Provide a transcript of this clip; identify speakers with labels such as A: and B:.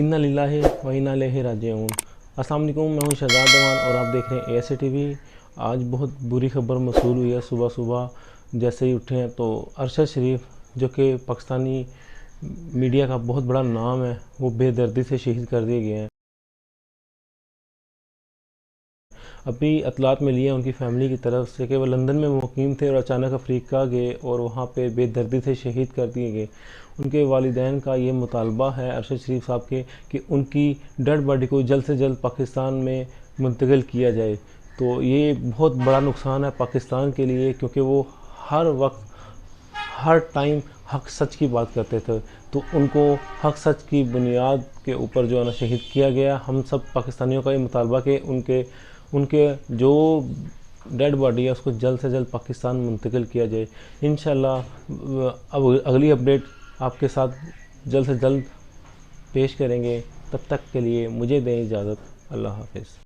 A: انا للہ و انا الیہ راجعون۔ السلام علیکم، میں ہوں شہزاد امان اور آپ دیکھ رہے ہیں ASA TV۔ آج بہت بری خبر موصول ہوئی ہے۔ صبح صبح جیسے ہی اٹھے ہیں تو ارشد شریف جو کہ پاکستانی میڈیا کا بہت بڑا نام ہے، وہ بے دردی سے شہید کر دیے گئے ہیں۔ ابھی اطلاعات ملی ہیں ان کی فیملی کی طرف سے کہ وہ لندن میں مقیم تھے اور اچانک افریقہ گئے اور وہاں پہ بے دردی سے شہید کر دیے گئے۔ ان کے والدین کا یہ مطالبہ ہے ارشد شریف صاحب کے کہ ان کی ڈیڈ باڈی کو جلد سے جلد پاکستان میں منتقل کیا جائے۔ تو یہ بہت بڑا نقصان ہے پاکستان کے لیے، کیونکہ وہ ہر وقت ہر ٹائم حق سچ کی بات کرتے تھے، تو ان کو حق سچ کی بنیاد کے اوپر جو ہے نا شہید کیا گیا۔ ہم سب پاکستانیوں کا یہ مطالبہ کہ ان کے جو ڈیڈ باڈی ہے اس کو جلد سے جلد پاکستان منتقل کیا جائے۔ انشاءاللہ اب اگلی اپڈیٹ آپ کے ساتھ جلد سے جلد پیش کریں گے۔ تب تک کے لیے مجھے دیں اجازت۔ اللہ حافظ۔